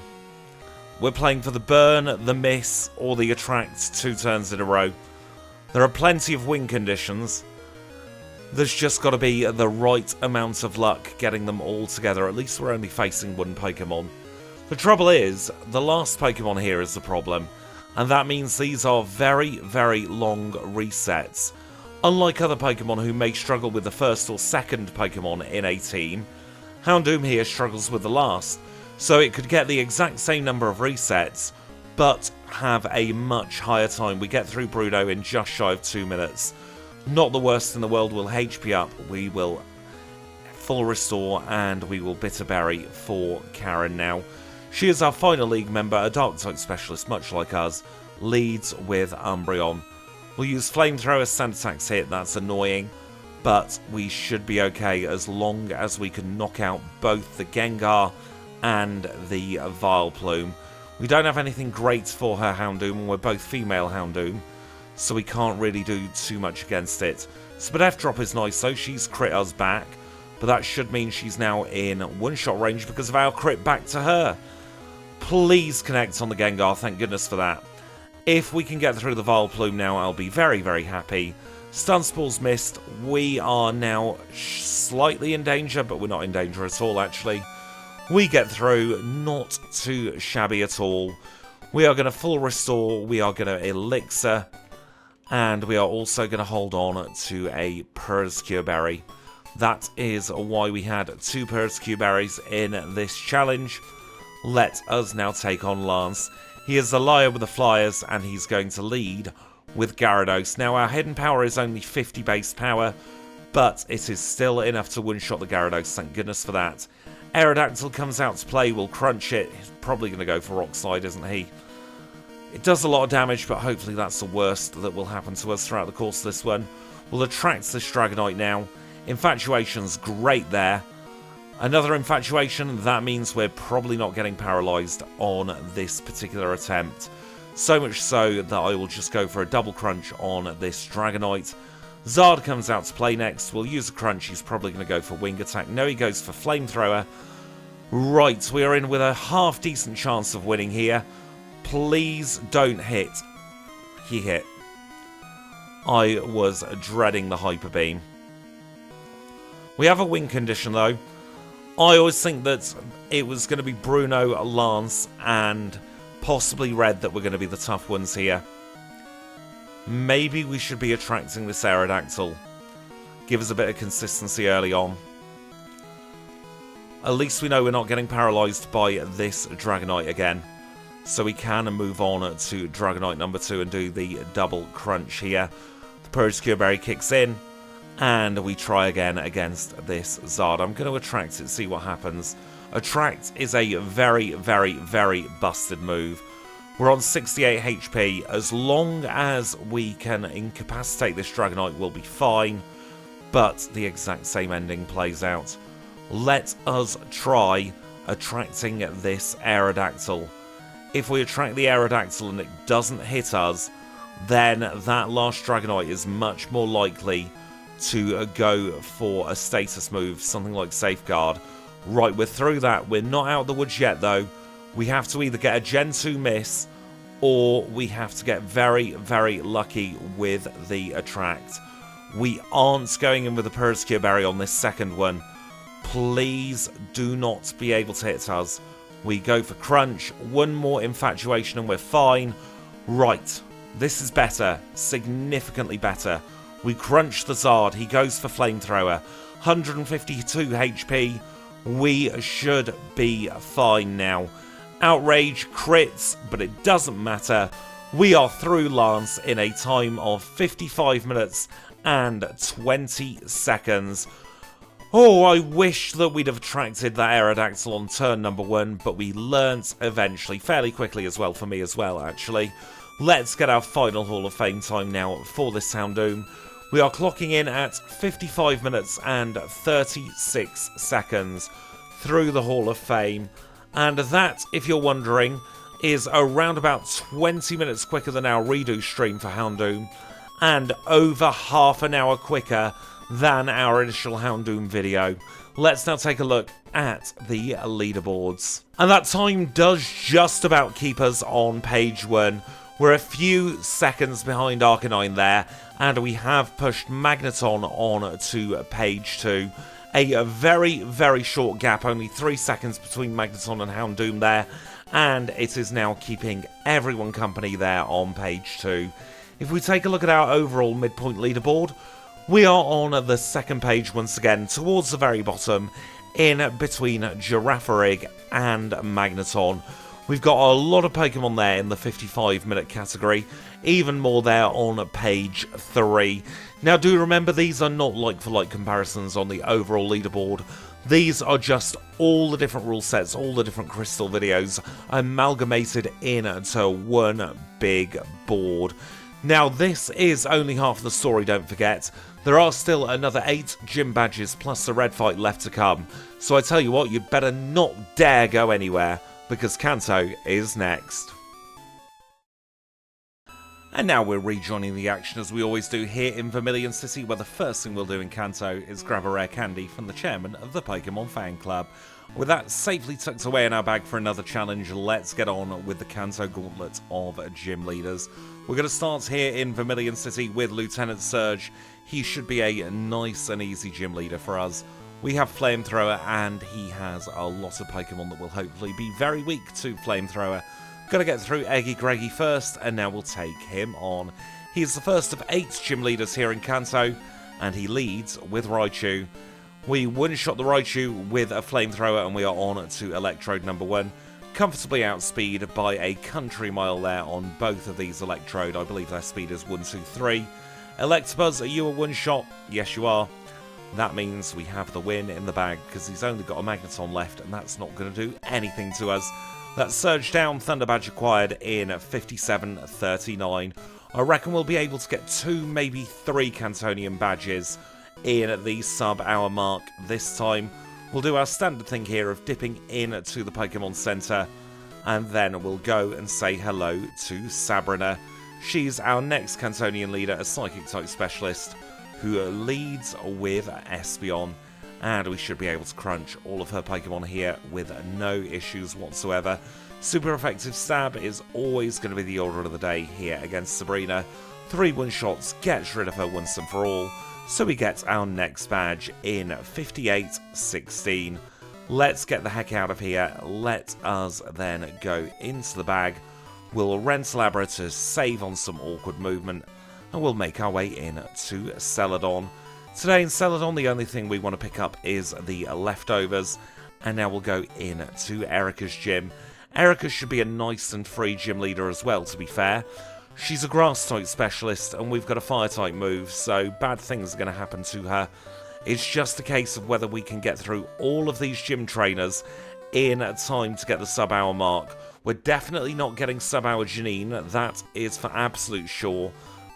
[SPEAKER 1] We're playing for the burn, the miss, or the attract 2 turns in a row. There are plenty of win conditions. There's just got to be the right amount of luck getting them all together. At least we're only facing one Pokemon. The trouble is, the last Pokemon here is the problem. And that means these are very, very long resets. Unlike other Pokemon who may struggle with the first or second Pokemon in a team, Houndoom here struggles with the last. So it could get the exact same number of resets, but have a much higher time. We get through Bruno in just shy of 2 minutes. Not the worst in the world. We'll HP up, we will full restore, and we will Bitter Berry for Karen now. She is our final league member, a dark type specialist, much like us, leads with Umbreon. We'll use Flamethrower, Sand Attack's hit, that's annoying, but we should be okay as long as we can knock out both the Gengar and the Vileplume. We don't have anything great for her Houndoom, and we're both female Houndoom, so we can't really do too much against it. Spadef Drop is nice though, she's crit us back, but that should mean she's now in one-shot range because of our crit back to her. Please connect on the Gengar, thank goodness for that. If we can get through the Vileplume now, I'll be very, very happy. Stun Spall's missed. We are now slightly in danger, but we're not in danger at all, actually. We get through, not too shabby at all. We are going to full restore, we are going to Elixir, and we are also going to hold on to a Persecure Berry. That is why we had 2 Persecure Berries in this challenge. Let us now take on Lance. He is the liar with the flyers, and he's going to lead with Gyarados. Now, our hidden power is only 50 base power, but it is still enough to one-shot the Gyarados, thank goodness for that. Aerodactyl comes out to play, we'll crunch it. He's probably going to go for Rock Slide, isn't he? It does a lot of damage, but hopefully that's the worst that will happen to us throughout the course of this one. We'll attract this Dragonite now. Infatuation's great there. Another Infatuation, that means we're probably not getting paralysed on this particular attempt. So much so that I will just go for a double crunch on this Dragonite. Zard comes out to play next. We'll use a crunch. He's probably going to go for Wing Attack. No, he goes for Flamethrower. Right, we are in with a half-decent chance of winning here. Please don't hit. He hit. I was dreading the Hyper Beam. We have a win condition, though. I always think that it was going to be Bruno, Lance, and possibly Red that were going to be the tough ones here. Maybe we should be attracting this Aerodactyl. Give us a bit of consistency early on. At least we know we're not getting paralysed by this Dragonite again. So we can move on to Dragonite number 2 and do the double crunch here. The Persecure Berry kicks in. And we try again against this Zard. I'm going to attract it, see what happens. Attract is a very, very, very busted move. We're on 68 HP. As long as we can incapacitate this Dragonite, we'll be fine. But the exact same ending plays out. Let us try attracting this Aerodactyl. If we attract the Aerodactyl and it doesn't hit us, then that last Dragonite is much more likely to go for a status move, something like Safeguard. Right, we're through that. We're not out of the woods yet, though. We have to either get a Gen 2 miss, or we have to get very, very lucky with the attract. We aren't going in with a Persecure Berry on this second one. Please do not be able to hit us. We go for crunch. One more infatuation and we're fine. Right. This is better. Significantly better. We crunch the Zard. He goes for flamethrower. 152 HP. We should be fine now. Outrage crits, but it doesn't matter. We are through Lance in a time of 55 minutes and 20 seconds. Oh, I wish that we'd have attracted that Aerodactyl on turn number 1, but we learnt eventually, fairly quickly as well, for me as well, actually. Let's get our final Hall of Fame time now for this Houndoom. We are clocking in at 55 minutes and 36 seconds through the Hall of Fame. And that, if you're wondering, is around about 20 minutes quicker than our redo stream for Houndoom, and over half an hour quicker than our initial Houndoom video. Let's now take a look at the leaderboards. And that time does just about keep us on page 1. We're a few seconds behind Arcanine there, and we have pushed Magneton on to page 2. A very, very short gap, only 3 seconds between Magneton and Houndoom there, and it is now keeping everyone company there on page 2. If we take a look at our overall midpoint leaderboard, we are on the second page once again, towards the very bottom, in between Girafarig and Magneton. We've got a lot of Pokemon there in the 55-minute category, even more there on page 3. Now do remember, these are not like-for-like comparisons on the overall leaderboard. These are just all the different rule sets, all the different Crystal videos amalgamated into one big board. Now this is only half the story, don't forget. There are still another 8 gym badges plus the red fight left to come. So I tell you what, you'd better not dare go anywhere, because Kanto is next. And now we're rejoining the action as we always do here in Vermilion City, where the first thing we'll do in Kanto is grab a rare candy from the chairman of the Pokemon Fan Club. With that safely tucked away in our bag for another challenge, let's get on with the Kanto Gauntlet of Gym Leaders. We're going to start here in Vermilion City with Lieutenant Surge. He should be a nice and easy gym leader for us. We have Flamethrower, and he has a lot of Pokemon that will hopefully be very weak to Flamethrower. Gotta get through Eggy Greggy first, and now we'll take him on. He's the first of 8 gym leaders here in Kanto, and he leads with Raichu. We one-shot the Raichu with a Flamethrower, and we are on to Electrode number 1. Comfortably outspeed by a country mile there on both of these Electrode. I believe their speed is 1, 2, 3. Electabuzz, are you a one-shot? Yes, you are. That means we have the win in the bag, because he's only got a Magneton left, and that's not going to do anything to us. That's Surge down, Thunder Badge acquired in 57.39. I reckon we'll be able to get 2, maybe 3 Cantonian badges in the sub-hour mark this time. We'll do our standard thing here of dipping into the Pokemon Center, and then we'll go and say hello to Sabrina. She's our next Cantonian leader, a Psychic-type specialist, who leads with Espeon. And we should be able to crunch all of her Pokemon here with no issues whatsoever. Super effective stab is always going to be the order of the day here against Sabrina. 3 one-shots gets rid of her once and for all. So we get our next badge in 58.16. Let's get the heck out of here. Let us then go into the bag. We'll rent Labra to save on some awkward movement. And we'll make our way in to Celadon. Today in Celadon, the only thing we want to pick up is the leftovers. And now we'll go in to Erica's gym. Erica should be a nice and free gym leader as well, to be fair. She's a grass-type specialist, and we've got a fire-type move, so bad things are going to happen to her. It's just a case of whether we can get through all of these gym trainers in time to get the sub-hour mark. We're definitely not getting sub-hour Janine, that is for absolute sure.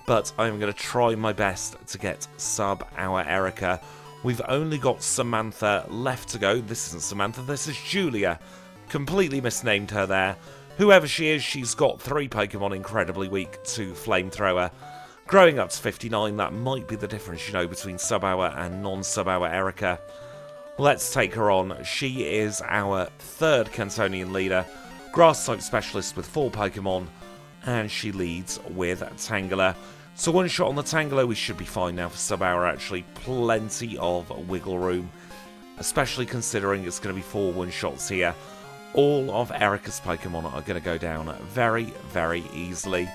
[SPEAKER 1] But I'm going to try my best to get sub-hour Erica. We've only got Samantha left to go. This isn't Samantha, this is Julia. Completely misnamed her there. Whoever she is, she's got 3 Pokemon incredibly weak to Flamethrower. Growing up to 59, that might be the difference, you know, between sub-hour and non-sub-hour Erica. Let's take her on. She is our 3rd Cantonian leader. Grass-type specialist with 4 Pokemon. And she leads with Tangela. So one shot on the Tangela, we should be fine now for sub-hour actually. Plenty of wiggle room. especially considering it's going to be 4 one-shots here. All of Erica's Pokemon are going to go down very, very easily.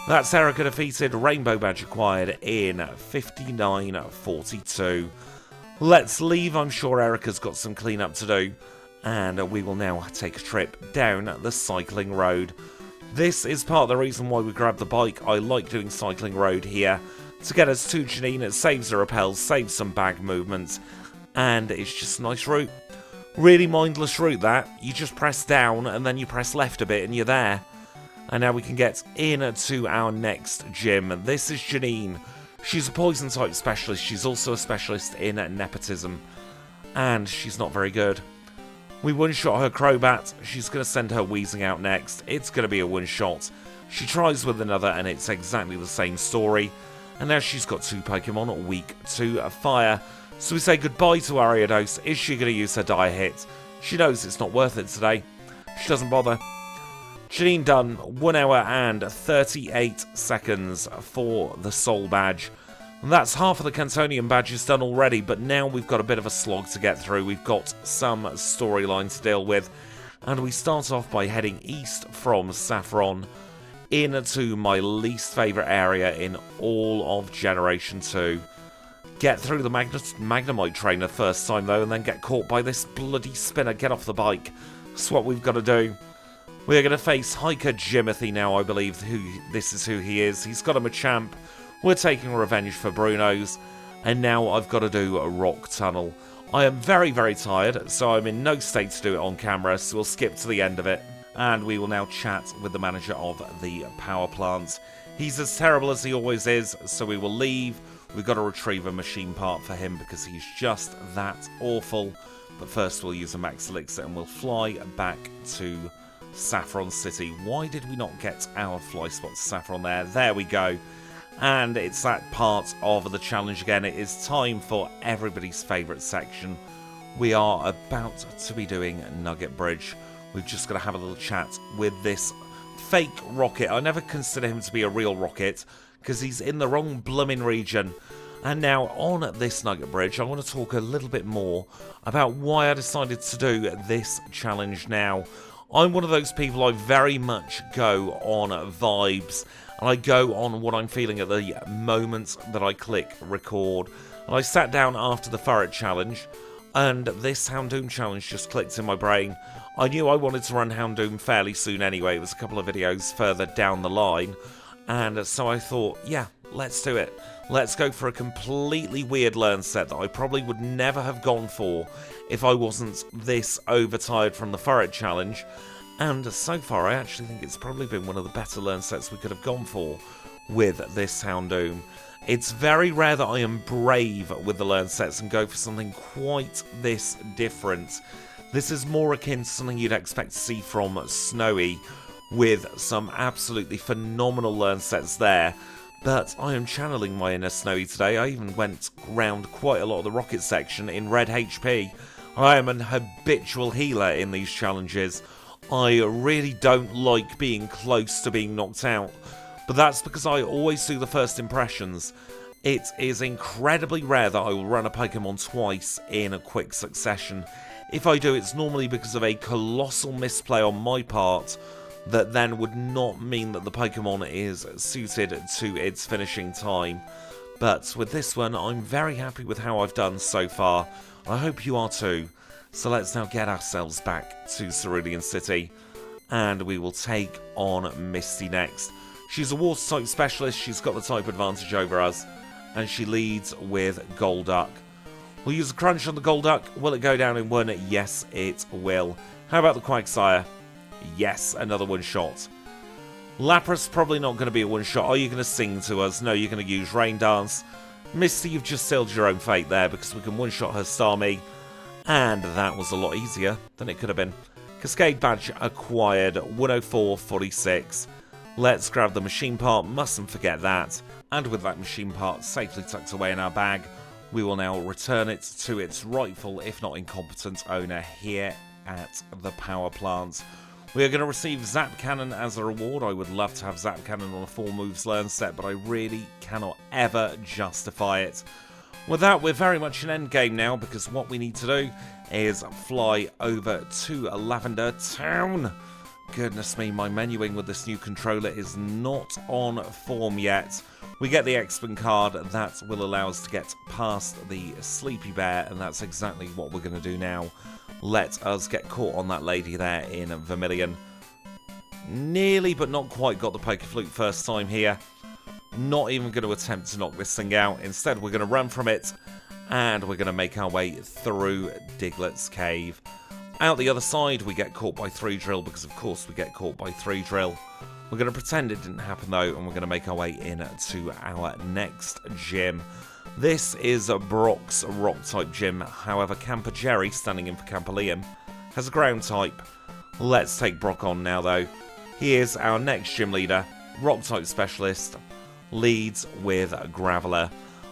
[SPEAKER 1] That's Erica defeated, Rainbow Badge acquired in 59:42. Let's leave, I'm sure Erica's got some cleanup to do, and we will now take a trip down the cycling road. This is part of the reason why we grabbed the bike. I like doing cycling road here to get us to Janine. It saves the repels, saves some bag movement, and it's just a nice route. Really mindless route that. You just press down and then you press left a bit and you're there. And now we can get into our next gym. This is Janine. She's a poison type specialist. She's also a specialist in nepotism. And she's not very good. We one-shot her Crobat. She's going to send her Wheezing out next. It's going to be a one-shot. She tries with another and it's exactly the same story. And now she's got 2 Pokemon weak to fire. So we say goodbye to Ariados. Is she going to use her Dire Hit? She knows it's not worth it today. She doesn't bother. Janine done. 1 hour and 38 seconds for the Soul Badge. And that's half of the Cantonian badges done already, but now we've got a bit of a slog to get through. We've got some storyline to deal with. And we start off by heading east from Saffron into my least favourite area in all of Generation 2. Get through the Magnemite trainer first time though, and then get caught by this bloody spinner. Get off the bike. That's what we've got to do. We're going to face Hiker Jimothy now, I believe. This is who he is. He's got a Machamp. We're taking revenge for Bruno's. And now I've got to do a Rock Tunnel. I am very, very tired, so I'm in no state to do it on camera, so we'll skip to the end of it. And we will now chat with the manager of the power plant. He's as terrible as he always is, so we will leave. We've got to retrieve a machine part for him because he's just that awful. But first we'll use a Max Elixir and we'll fly back to Saffron City. Why did we not get our fly spot to Saffron there? There we go. And it's that part of the challenge again. It is time for everybody's favourite section. We are about to be doing Nugget Bridge. We've just got to have a little chat with this fake rocket. I never consider him to be a real rocket because he's in the wrong blooming region. And now on this Nugget Bridge, I want to talk a little bit more about why I decided to do this challenge now. I'm one of those people, I very much go on vibes, and I go on what I'm feeling at the moment that I click record. And I sat down after the Furret challenge, and this Houndoom challenge just clicked in my brain. I knew I wanted to run Houndoom fairly soon anyway. It was a couple of videos further down the line, and so I thought, yeah, let's do it. Let's go for a completely weird learn set that I probably would never have gone for if I wasn't this overtired from the Furret challenge. And so far, I actually think it's probably been one of the better learn sets we could have gone for with this Houndoom. It's very rare that I am brave with the learn sets and go for something quite this different. This is more akin to something you'd expect to see from Snowy, with some absolutely phenomenal learn sets there. But I am channeling my inner Snowy today. I even went round quite a lot of the rocket section in red HP. I am an habitual healer in these challenges. I really don't like being close to being knocked out, but that's because I always do the first impressions. It is incredibly rare that I will run a Pokemon twice in a quick succession. If I do, it's normally because of a colossal misplay on my part that then would not mean that the Pokemon is suited to its finishing time. But with this one, I'm very happy with how I've done so far. I hope you are too. So let's now get ourselves back to Cerulean City, and we will take on Misty next. She's a water type specialist, she's got the type advantage over us, and she leads with Golduck. We'll use a crunch on the Golduck. Will it go down in one? Yes, it will. How about the Quagsire? Yes, another one shot. Lapras probably not going to be a one shot. Are you going to sing to us? No, you're going to use Rain Dance. Misty, you've just sealed your own fate there because we can one shot her Starmie. And that was a lot easier than it could have been. Cascade Badge acquired, 104.46. Let's grab the machine part, mustn't forget that. And with that machine part safely tucked away in our bag, we will now return it to its rightful, if not incompetent, owner here at the power plant. We are going to receive Zap Cannon as a reward. I would love to have Zap Cannon on a 4 moves learn set, but I really cannot ever justify it. With that, we're very much in endgame now, because what we need to do is fly over to Lavender Town. Goodness me, my menuing with this new controller is not on form yet. We get the X-Men card that will allow us to get past the Sleepy Bear, and that's exactly what we're going to do now. Let us get caught on that lady there in Vermilion. Nearly, but not quite, got the Poke Flute first time here. Not even going to attempt to knock this thing out. Instead, we're going to run from it, and we're going to make our way through Diglett's cave. Out the other side, we get caught by 3 Drill, because of course we get caught by 3 Drill. We're going to pretend it didn't happen though, and we're going to make our way into our next gym. This is Brock's Rock-type gym, however Camper Jerry, standing in for Camper Liam, has a Ground type. Let's take Brock on now though. He is our next gym leader, Rock-type specialist, leads with Graveler.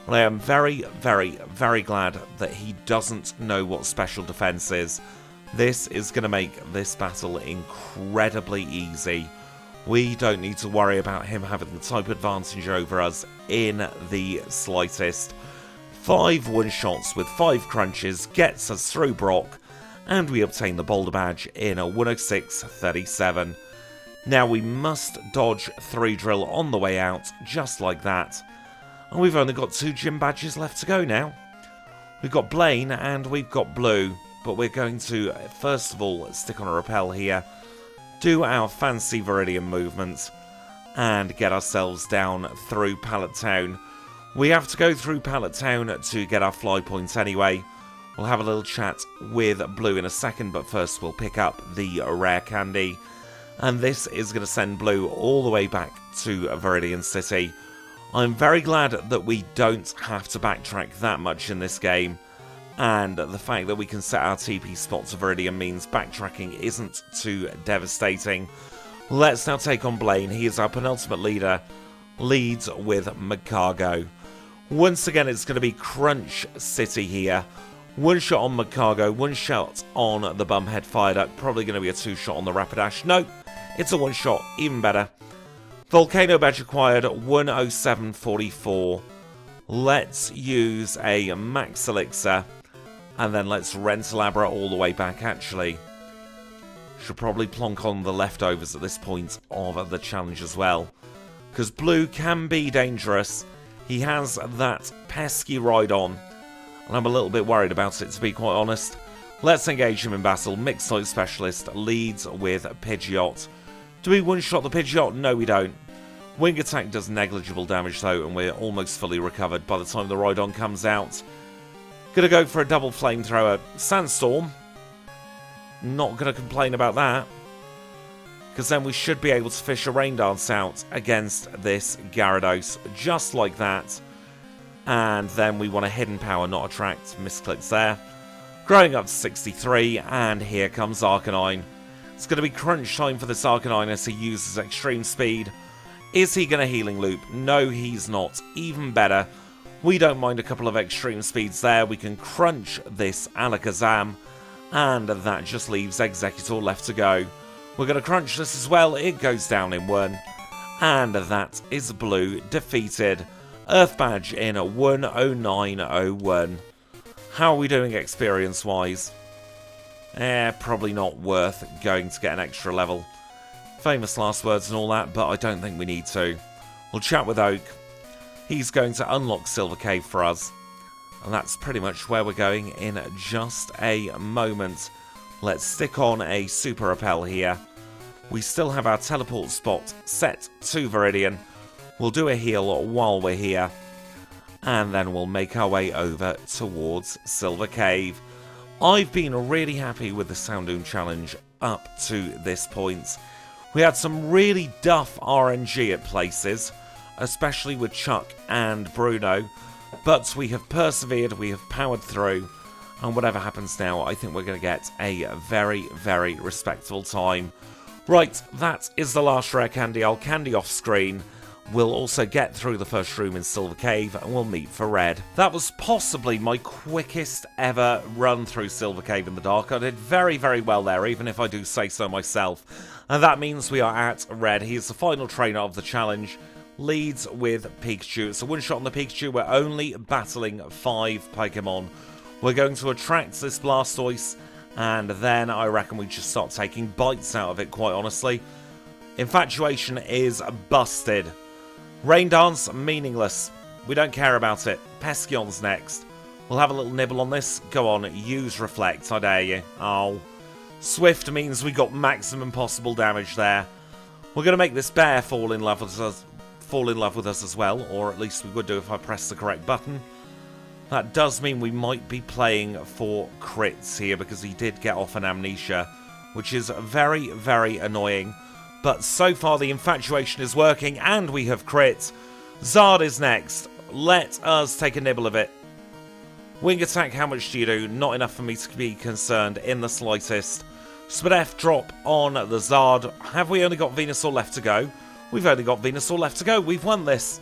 [SPEAKER 1] I am very, very, very glad that he doesn't know what special defense is. This is going to make this battle incredibly easy. We don't need to worry about him having the type advantage over us in the slightest. 5 one-shots with 5 crunches gets us through Brock, and we obtain the Boulder Badge in a 106.37. Now we must dodge 3 Drill on the way out, just like that. And we've only got 2 gym badges left to go now. We've got Blaine and we've got Blue, but we're going to, first of all, stick on a rappel here, do our fancy Viridian movement, and get ourselves down through Pallet Town. We have to go through Pallet Town to get our fly points anyway. We'll have a little chat with Blue in a second, but first we'll pick up the rare candy. And this is going to send Blue all the way back to Viridian City. I'm very glad that we don't have to backtrack that much in this game. And the fact that we can set our TP spot to Viridian means backtracking isn't too devastating. Let's now take on Blaine. He is our penultimate leader. Leads with Magcargo. Once again, it's going to be Crunch City here. 1 shot on Magcargo, 1 shot on the Bumhead Fire Duck. Probably going to be a 2 shot on the Rapidash. No, it's a 1 shot. Even better. Volcano Badge acquired, 107.44. Let's use a Max Elixir. And then let's rent Labra all the way back, actually. Should probably plonk on the leftovers at this point of the challenge as well. Because Blue can be dangerous. He has that pesky ride-on. And I'm a little bit worried about it, to be quite honest. Let's engage him in battle. Mixed Type Specialist leads with Pidgeot. Do we one-shot the Pidgeot? No, we don't. Wing Attack does negligible damage, though, and we're almost fully recovered by the time the ride-on comes out. Gonna go for a double flamethrower. Sandstorm. Not gonna complain about that. Because then we should be able to fish a Rain Dance out against this Gyarados. Just like that. And then we want a Hidden Power, not Attract. Misclicks there. Growing up to 63. And here comes Arcanine. It's going to be crunch time for this Arcanine as he uses Extreme Speed. Is he going to Healing Loop? No, he's not. Even better. We don't mind a couple of Extreme Speeds there. We can crunch this Alakazam. And that just leaves Executor left to go. We're going to crunch this as well. It goes down in 1. And that is Blue defeated. Earth Badge in a 109.01. How are we doing experience-wise? Probably not worth going to get an extra level. Famous last words and all that, but I don't think we need to. We'll chat with Oak. He's going to unlock Silver Cave for us. And that's pretty much where we're going in just a moment. Let's stick on a Super Repel here. We still have our teleport spot set to Viridian. We'll do a heal while we're here. And then we'll make our way over towards Silver Cave. I've been really happy with the HOUNDOOM challenge up to this point. We had some really duff RNG at places, especially with Chuck and Bruno. But we have persevered, we have powered through. And whatever happens now, I think we're going to get a very, very respectable time. Right, that is the last rare candy. I'll candy off screen. We'll also get through the first room in Silver Cave and we'll meet for Red. That was possibly my quickest ever run through Silver Cave in the dark. I did very, very well there, even if I do say so myself. And that means we are at Red. He is the final trainer of the challenge. leads with Pikachu. It's a one-shot on the Pikachu. We're only battling 5 Pokemon. We're going to attract this Blastoise, and then I reckon we just start taking bites out of it, quite honestly. Infatuation is busted. Rain Dance, meaningless. We don't care about it. Peskyon's next. We'll have a little nibble on this. Go on, use Reflect, I dare you. Oh. Swift means we got maximum possible damage there. We're going to make this bear fall in love with us as well, or at least we would do if I press the correct button. That does mean we might be playing for crits here because he did get off an amnesia, which is very, very annoying. But so far the infatuation is working and we have crit. Zard is next. Let us take a nibble of it. Wing attack, how much do you do? Not enough for me to be concerned in the slightest. Spadef drop on the Zard. Have we only got Venusaur left to go? We've only got Venusaur left to go. We've won this.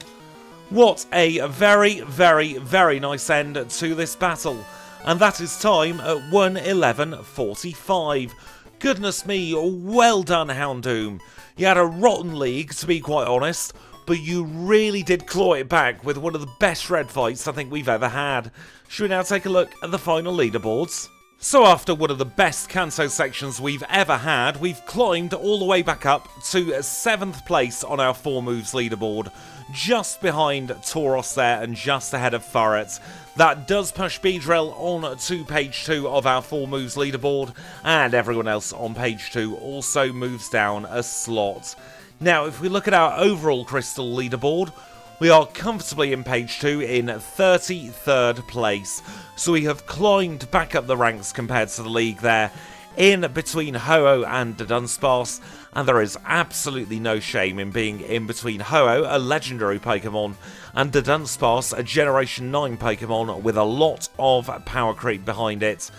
[SPEAKER 1] What a very, very, very nice end to this battle. And that is time at 1:11:45. Goodness me, well done, Houndoom. You had a rotten league, to be quite honest, but you really did claw it back with one of the best red fights I think we've ever had. Should we now take a look at the final leaderboards? So after one of the best Kanto sections we've ever had, we've climbed all the way back up to 7th place on our 4 moves leaderboard, just behind Tauros there and just ahead of Furret. That does push Beedrill on to page 2 of our 4 moves leaderboard, and everyone else on page 2 also moves down a slot. Now, if we look at our overall Crystal leaderboard, we are comfortably in page 2 in 33rd place. So we have climbed back up the ranks compared to the league there, in between Ho-Oh and Dunsparce, and there is absolutely no shame in being in between Ho-Oh, a legendary Pokemon, and Dunsparce, a Generation 9 Pokemon with a lot of power creep behind it.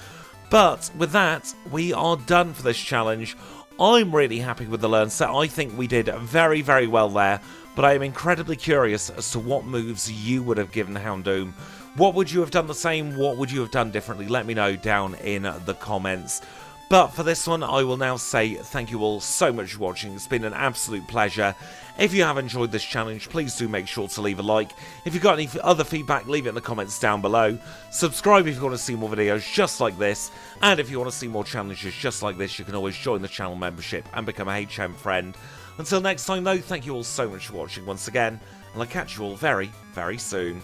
[SPEAKER 1] But with that, we are done for this challenge. I'm really happy with the learn set. I think we did very, very well there, but I am incredibly curious as to what moves you would have given Houndoom. What would you have done the same? What would you have done differently? Let me know down in the comments. But for this one, I will now say thank you all so much for watching. It's been an absolute pleasure. If you have enjoyed this challenge, please do make sure to leave a like. If you've got any other feedback, leave it in the comments down below. Subscribe if you want to see more videos just like this. And if you want to see more challenges just like this, you can always join the channel membership and become a HM friend. Until next time though, thank you all so much for watching once again, and I'll catch you all very, very soon.